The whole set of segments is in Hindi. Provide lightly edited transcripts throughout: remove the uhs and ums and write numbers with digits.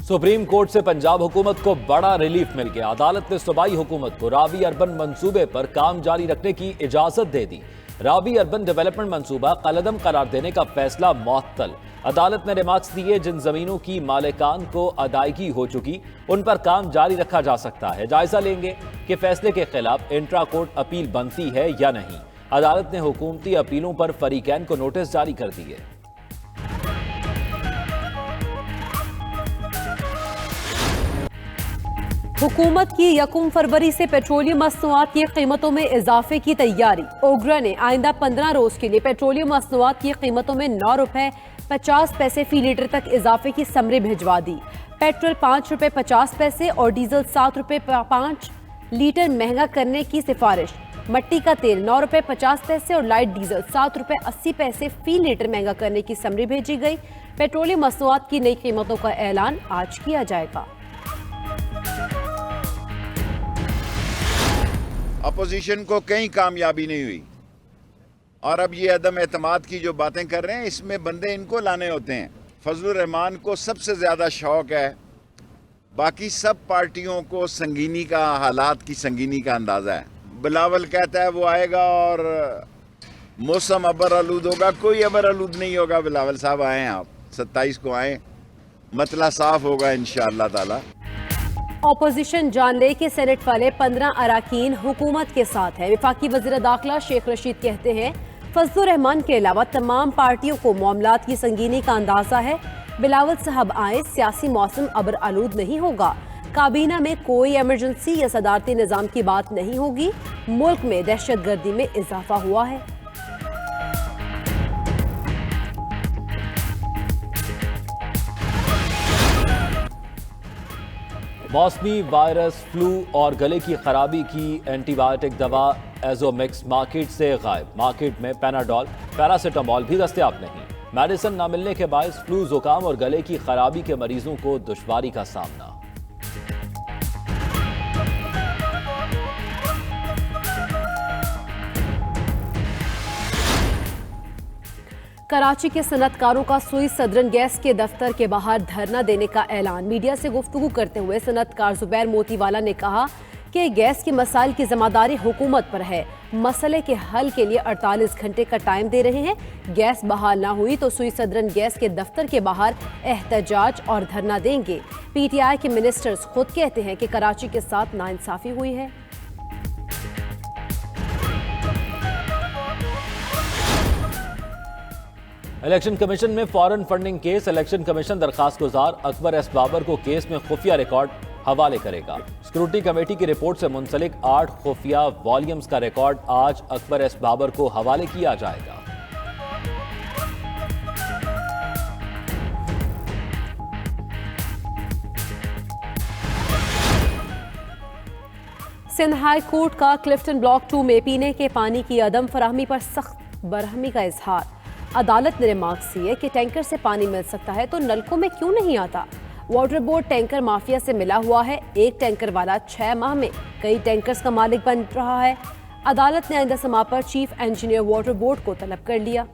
सुप्रीम कोर्ट से पंजाब हुकूमत को बड़ा रिलीफ मिल गया। अदालत ने सूबाई हुकूमत को रावी अर्बन मंसूबे पर काम जारी रखने की इजाजत दे दी। रावी अर्बन डेवलपमेंट मंसूबा कलअदम करार देने का फैसला मुअत्तल। अदालत ने रिमार्क्स दिए, जिन जमीनों की मालिकान को अदायगी हो चुकी उन पर काम जारी रखा जा सकता है। जायजा लेंगे कि फैसले के खिलाफ इंट्रा कोर्ट अपील बनती है या नहीं। अदालत ने हुकूमती अपीलों पर फरीकैन को नोटिस जारी कर दिए। हुकूमत की 1 फरवरी से पेट्रोलियम मसनूआत की कीमतों में इजाफे की तैयारी। ओगरा ने आइंदा 15 रोज के लिए पेट्रोलियम मसनूआत की कीमतों में 9 रुपए 50 पैसे फी लीटर तक इजाफे की समरी भिजवा दी। पेट्रोल 5 रुपए 50 पैसे और डीजल 7 रुपए 5 लीटर महंगा करने की सिफारिश। मट्टी का तेल 9 रुपए 50 पैसे और लाइट डीजल 7 रुपए 80 पैसे फी लीटर महंगा करने की समरी भेजी गई। पेट्रोलियम मसनूआत की नई कीमतों का ऐलान आज किया जाएगा। अपोजिशन को कहीं कामयाबी नहीं हुई और अब ये अदम एतमाद की जो बातें कर रहे हैं, इसमें बंदे इनको लाने होते हैं। फजलुर रहमान को सबसे ज़्यादा शौक है, बाकी सब पार्टियों को संगीनी का, हालात की संगीनी का अंदाज़ा है। बिलावल कहता है वो आएगा और मौसम अबर आलूद होगा, कोई अबर आलूद नहीं होगा। बिलावल साहब आएँ, आप 27 को आएँ, मतला साफ होगा इंशाअल्लाह ताला। ऑपोजिशन जान ले कि सेनेट वाले 15 अराकीन हुकूमत के साथ है। वफाकी वज़ीर दाखिला शेख रशीद कहते हैं, फजलुर रहमान के अलावा तमाम पार्टियों को मामलात की संगीनी का अंदाजा है। बिलावल साहब आए, सियासी मौसम अबर आलूद नहीं होगा। काबीना में कोई एमरजेंसी या सदारती निज़ाम की बात नहीं होगी। मुल्क में दहशत गर्दी में इजाफा हुआ है। मौसमी वायरस, फ्लू और गले की खराबी की एंटीबायोटिक दवा एजोमिक्स मार्केट से गायब। मार्केट में पैनाडोल, पैरासिटामॉल भी दस्तयाब नहीं। मेडिसिन न मिलने के बायस फ्लू, जुकाम और गले की खराबी के मरीजों को दुश्वारी का सामना। कराची के सनतकारों का सुई सदरन गैस के दफ्तर के बाहर धरना देने का ऐलान। मीडिया से गुफ्तगू करते हुए सनतकार जुबैर मोतीवाला ने कहा कि गैस के मसाइल की जिम्मेदारी हुकूमत पर है। मसले के हल के लिए 48 घंटे का टाइम दे रहे हैं। गैस बहाल ना हुई तो सुई सदरन गैस के दफ्तर के बाहर एहतजाज और धरना देंगे। PTI के मिनिस्टर्स खुद कहते हैं कि कराची के साथ नाइंसाफी हुई है। इलेक्शन कमीशन में foreign funding case. Election commission दरखास्त गुजार अकबर एस बाबर को केस में खुफिया रिकॉर्ड हवाले करेगा। स्क्रूटनी कमेटी की रिपोर्ट से मुंसलिक 8 खुफिया वॉल्यूम्स का रिकॉर्ड आज अकबर एस बाबर को हवाले किया जाएगा। सिंध हाई कोर्ट का क्लिफ्टन ब्लॉक 2 में पीने के पानी की अदम फराहमी पर सख्त बरहमी का इजहार। अदालत ने रिमार्क्स दिए कि टैंकर से पानी मिल सकता है तो नलकों में क्यों नहीं आता। वाटर बोर्ड टैंकर माफिया से मिला हुआ है। एक टैंकर वाला 6 माह में कई टैंकर्स का मालिक बन रहा है। अदालत ने आइंदा समा पर चीफ इंजीनियर वाटर बोर्ड को तलब कर लिया।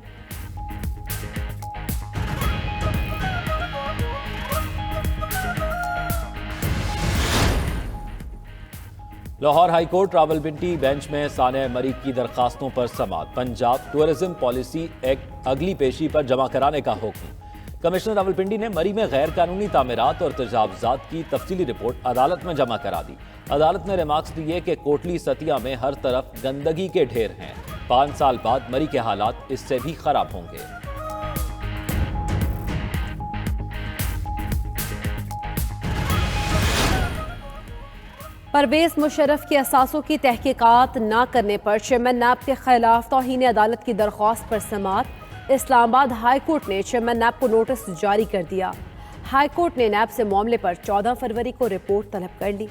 Lahore high court Rawalpindi bench में सानिया मरीक की दरखास्तों पर समाअत। पंजाब टूरिज्म पॉलिसी एक्ट अगली पेशी पर जमा कराने का हुक्म। कमिश्नर रावलपिंडी ने मरी में गैर कानूनी तामीरात और तजावुजात की तफसीली रिपोर्ट अदालत में जमा करा दी। अदालत ने रिमार्क्स दिए कि कोटली सतिया में हर तरफ गंदगी के ढेर हैं। 5 साल बाद मरी के हालात इससे भी खराब होंगे। परवेज मुशर्रफ की असासों की तहकीकात न करने पर चेयरमैन नैब के खिलाफ तौहीन अदालत की दरख्वास्त पर समाअत। इस्लामाबाद हाई कोर्ट ने चेयरमैन नैब को नोटिस जारी कर दिया। हाई कोर्ट ने नैब से मामले पर 14 फरवरी को रिपोर्ट तलब कर ली।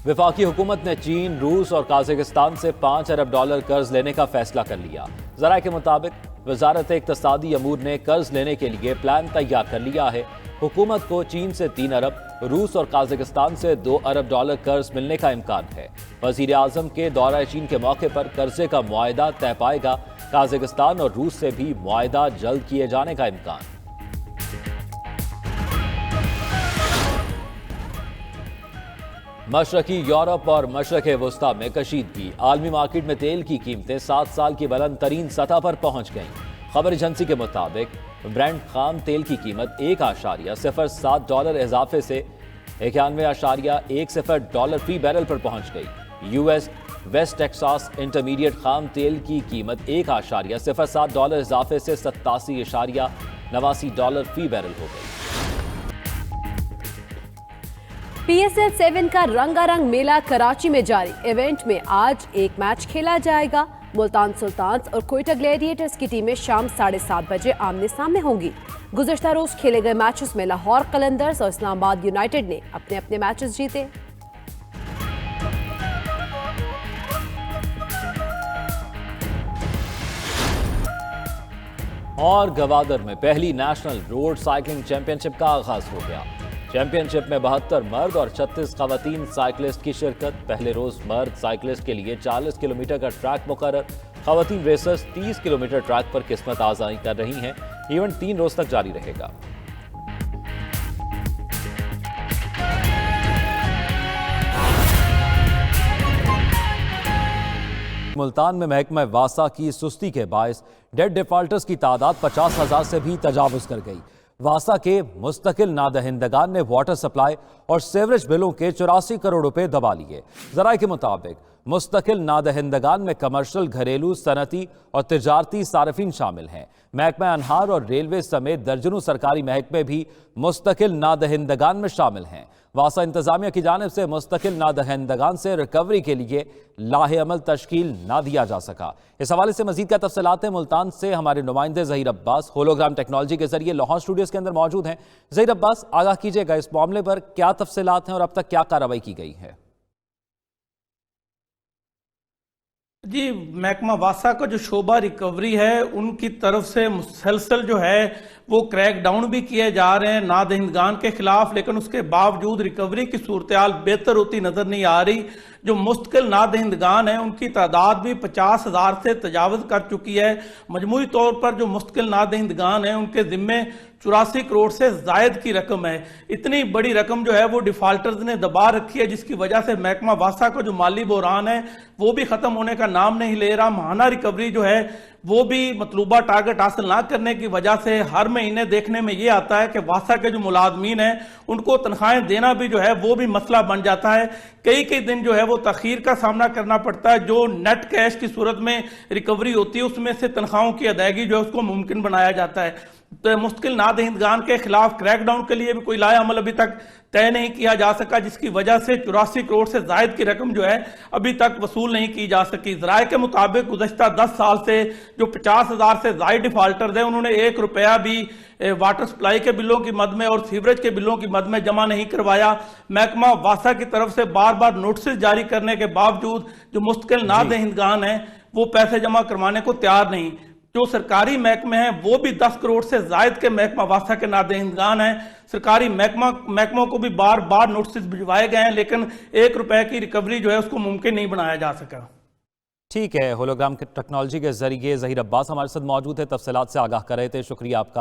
वफाकी हुकूमत ने चीन, रूस और काजाकिस्तान से $5 अरब कर्ज लेने का फैसला कर लिया। ज़राए के मुताबिक वजारत इक़्तिसादी अमूर ने कर्ज लेने के लिए प्लान तैयार कर लिया है। हुकूमत को चीन से 3 अरब, रूस और काजाकिस्तान से 2 अरब डॉलर कर्ज मिलने का इम्कान है। वजीर आजम के दौरा चीन के मौके पर कर्जे का मुआहदा तय पाएगा। काजाकिस्तान और रूस से भी मुआहदा जल्द किए जाने का इम्कान। मशरकी यूरोप और मशरक वस्ता में कशीदगी। आलमी मार्केट में तेल की कीमतें 7 साल की बुलंद तरीन सतह पर पहुंच गईं। खबर एजेंसी के मुताबिक ब्रेंट खाम तेल की कीमत $1.07 इजाफे से $91.10 फी बैरल पर पहुंच गई। यूएस वेस्ट टेक्सास इंटरमीडिएट खाम तेल की कीमत $1.07 इजाफे से $87.89 फी बैरल हो गई। PSL 7 का रंगारंग मेला कराची में जारी। इवेंट में आज एक मैच खेला जाएगा। मुल्तान सुल्तान्स और कोयटा ग्लैडिएटर्स की टीमें शाम 7:30 बजे आमने सामने होंगी। गुज़श्ता रोज खेले गए मैचेस में लाहौर कलंदर्स और इस्लामाबाद यूनाइटेड ने अपने अपने मैचेस जीते। और गवादर में पहली नेशनल रोड साइकिलिंग चैंपियनशिप का आगाज हो गया। चैंपियनशिप में 72 मर्द और 36 खवातीन साइकिलिस्ट की शिरकत। पहले रोज मर्द साइकिलिस्ट के लिए 40 किलोमीटर का ट्रैक मुकर्रर। खवातीन रेसर्स 30 किलोमीटर ट्रैक पर किस्मत आजमाई कर रही हैं। इवेंट 3 रोज तक जारी रहेगा। मुल्तान में महकमा वासा की सुस्ती के बायस डेड डिफॉल्टर्स की तादाद 50,000 से भी तजावुज कर गई। वासा के मुस्तकिल नादहिंदगान ने वाटर सप्लाई और सेवरेज बिलों के 84 करोड़ रुपए दबा लिए। जराये के मुताबिक मुस्तकिल नादहिंदगान में कमर्शियल, घरेलू, सनती और तिजारती सार्फिन शामिल हैं। महकमा अनहार और रेलवे समेत दर्जनों सरकारी महकमे भी मुस्तकिल नादहिंदगान में शामिल हैं। वासा इंतजामिया की जानिब से मुस्तकिल नादहिंदगान से रिकवरी के लिए लाहे अमल तश्कील ना दिया जा सका। इस हवाले से मजीद क्या तफसीलात हैं, मुल्तान से हमारे नुमाइंदे ज़हीर अब्बास होलोग्राम टेक्नोलॉजी के जरिए लाहौर स्टूडियोज के अंदर मौजूद हैं। ज़हीर अब्बास, आगाह कीजिएगा, इस मामले पर क्या तफसीलात हैं और अब तक क्या कार्रवाई की गई है? जी, महकमा वासा का जो शोबा रिकवरी है उनकी तरफ से मुसलसल जो है वो क्रैक डाउन भी किए जा रहे हैं नादहिंदगान के खिलाफ, लेकिन उसके बावजूद रिकवरी की सूरत-ए-हाल बेहतर होती नजर नहीं आ रही। जो मुस्तकिल नादहिंदगान है उनकी तादाद भी 50,000 से तजावज कर चुकी है। मजमूई तौर पर जो मुस्तकिल नादहिंदगान है उनके जिम्मे 84 करोड़ से जायद की रकम है। इतनी बड़ी रकम जो है वो डिफॉल्टर्स ने दबा रखी है, जिसकी वजह से महकमा वासा का जो माली बहरान है वो भी खत्म होने का नाम नहीं ले रहा। माहाना रिकवरी जो है वो भी मतलूबा टारगेट हासिल ना करने की वजह से हर महीने देखने में ये आता है कि वासा के जो मुलाजमीन हैं उनको तनख्वाहें देना भी जो है वो भी मसला बन जाता है। कई दिन जो है वो तखीर का सामना करना पड़ता है। जो नेट कैश की सूरत में रिकवरी होती है उसमें से तनख्वाहों की अदायगी जो है उसको मुमकिन बनाया जाता है। तो मुश्किल नादहिंदगान के खिलाफ क्रैकडाउन के लिए भी कोई लाया अमल अभी तक तय नहीं किया जा सका, जिसकी वजह से 84 करोड़ से जायद की रकम जो है अभी तक वसूल नहीं की जा सकी। जराये के मुताबिक गुज़श्ता 10 साल से जो 50,000 से जायद डिफॉल्टर है उन्होंने 1 रुपया भी वाटर सप्लाई के बिलों की मद में और सीवरेज के बिलों की मद में जमा नहीं करवाया। महकमा वासा की तरफ से बार बार नोटिस जारी करने के बावजूद जो मुस्तकिल नादहिंदगान है वो पैसे जमा करवाने को तैयार नहीं। जो सरकारी महकमे हैं वो भी 10 करोड़ से जायद के महकमा वासा के नादहिंदगान हैं। सरकारी महकमों को भी बार बार नोटिस भिजवाए गए हैं, लेकिन 1 रुपए की रिकवरी जो है उसको मुमकिन नहीं बनाया जा सका। ठीक है, होलोग्राम टेक्नोलॉजी के जरिए ज़हीर अब्बास हमारे साथ मौजूद है, तफसीलात से आगाह कर रहे थे। शुक्रिया आपका।